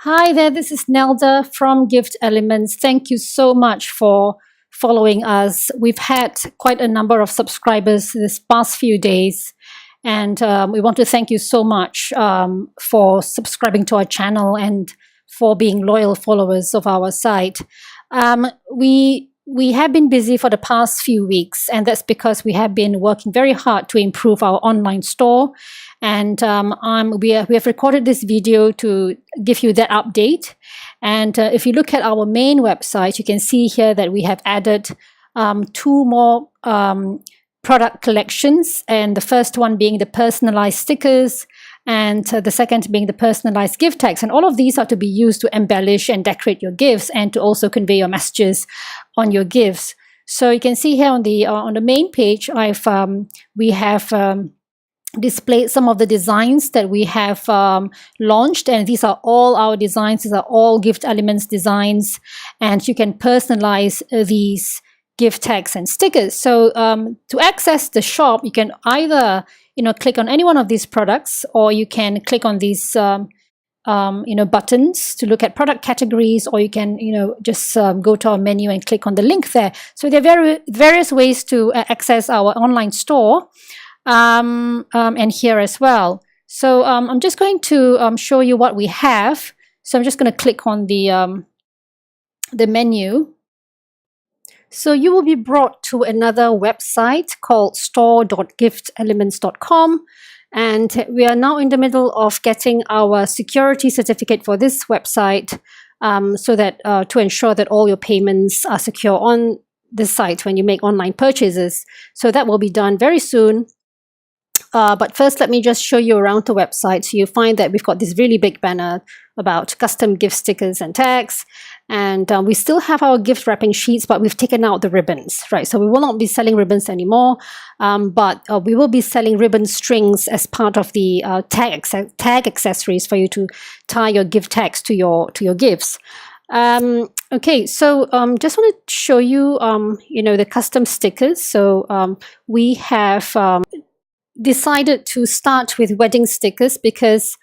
Hi there, this is Nelda from Gift Elements. Thank you so much for following us. We've had quite a number of subscribers this past few days, and we want to thank you so much for subscribing to our channel and for being loyal followers of our site. We have been busy for the past few weeks, and that's because we have been working very hard to improve our online store. And we have recorded this video to give you that update. And if you look at our main website, you can see here that we have added two more product collections. And the first one being the personalized stickers, and the second being the personalized gift tags. And all of these are to be used to embellish and decorate your gifts and to also convey your messages on your gifts. So you can see here on the main page, we have displayed some of the designs that we have launched, and these are all our designs. These are all Gift Elements designs, and you can personalize these gift tags and stickers. So to access the shop, you can either click on any one of these products, or you can click on these buttons to look at product categories, or you can just go to our menu and click on the link there. So there are various ways to access our online store. And here as well. So I'm just going to show you what we have. So I'm just going to click on the menu. So you will be brought to another website called store.giftelements.com, and we are now in the middle of getting our security certificate for this website, so that to ensure that all your payments are secure on this site when you make online purchases. So that will be done very soon. But first, let me just show you around the website. So you find that we've got this really big banner about custom gift stickers and tags. And we still have our gift wrapping sheets, but we've taken out the ribbons, right? So we will not be selling ribbons anymore, but we will be selling ribbon strings as part of the tag accessories for you to tie your gift tags to your gifts. Okay, so just want to show you, the custom stickers. So we have decided to start with wedding stickers because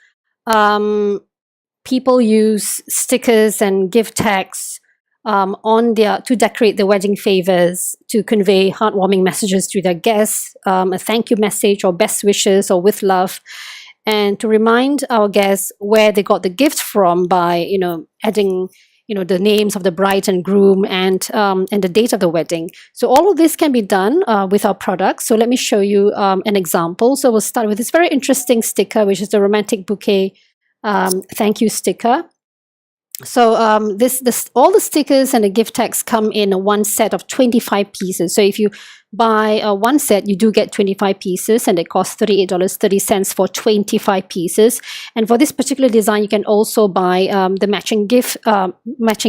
people use stickers and gift tags to decorate the wedding favors, to convey heartwarming messages to their guests, a thank you message or best wishes or with love, and to remind our guests where they got the gift from by adding the names of the bride and groom and the date of the wedding. So all of this can be done with our products. So let me show you an example. So we'll start with this very interesting sticker, which is the romantic bouquet thank you sticker. So all the stickers and the gift tags come in one set of 25 pieces. So if you buy one set, you do get 25 pieces, and it costs $38.30 for 25 pieces. And for this particular design, you can also buy the matching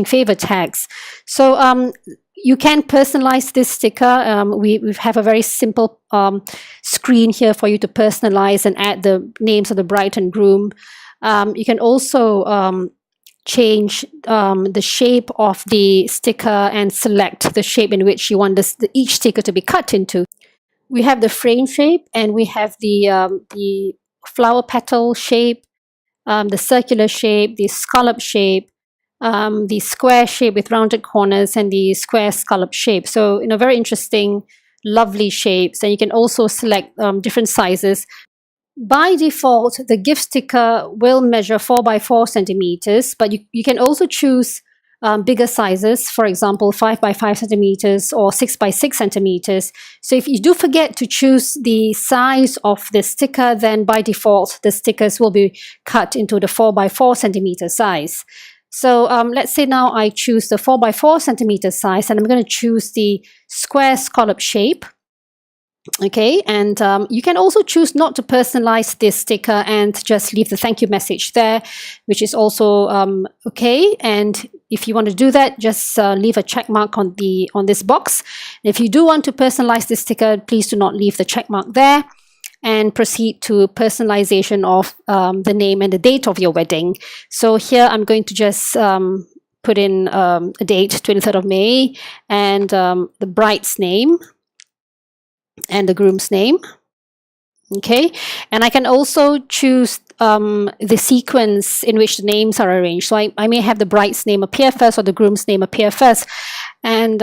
favor tags. So you can personalize this sticker. We have a very simple screen here for you to personalize and add the names of the bride and groom. You can also change the shape of the sticker and select the shape in which you want each sticker to be cut into. We have the frame shape, and we have the flower petal shape, the circular shape, the scallop shape, the square shape with rounded corners, and the square scallop shape. So very interesting, lovely shapes. And you can also select different sizes. By default, the gift sticker will measure 4 by 4 centimeters, but you can also choose bigger sizes, for example, 5 by 5 centimeters or 6 by 6 centimeters. So if you do forget to choose the size of the sticker, then by default, the stickers will be cut into the 4 by 4 centimeter size. So let's say now I choose the 4 by 4 centimeter size, and I'm going to choose the square scallop shape. Okay, and you can also choose not to personalize this sticker and just leave the thank you message there, which is also okay. And if you want to do that, just leave a check mark on this box. And if you do want to personalize this sticker, please do not leave the check mark there, and proceed to personalization of the name and the date of your wedding. So here I'm going to just put in a date, 23rd of May, and the bride's name and the groom's name. Okay, and I can also choose the sequence in which the names are arranged. So I may have the bride's name appear first or the groom's name appear first. And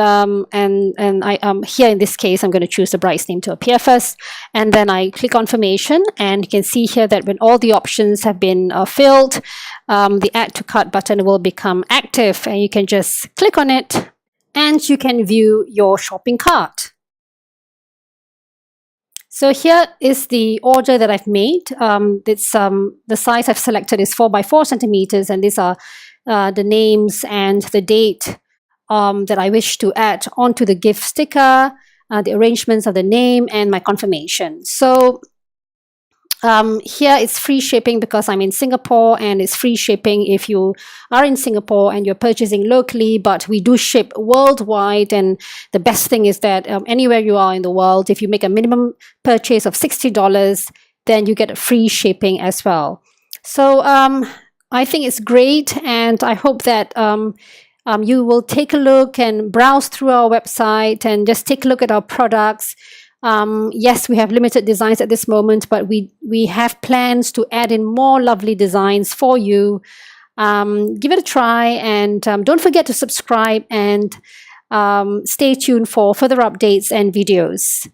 here in this case, I'm going to choose the bride's name to appear first. And then I click confirmation, and you can see here that when all the options have been filled, the add to cart button will become active, and you can just click on it and you can view your shopping cart. So here is the order that I've made. The size I've selected is 4 by 4 centimeters, and these are the names and the date that I wish to add onto the gift sticker, the arrangements of the name, and my confirmation. So here it's free shipping because I'm in Singapore, and it's free shipping if you are in Singapore and you're purchasing locally, but we do ship worldwide. And the best thing is that anywhere you are in the world, if you make a minimum purchase of $60, then you get free shipping as well. So I think it's great, and I hope that you will take a look and browse through our website and just take a look at our products. Yes, we have limited designs at this moment, but we have plans to add in more lovely designs for you. Give it a try, and don't forget to subscribe, and stay tuned for further updates and videos.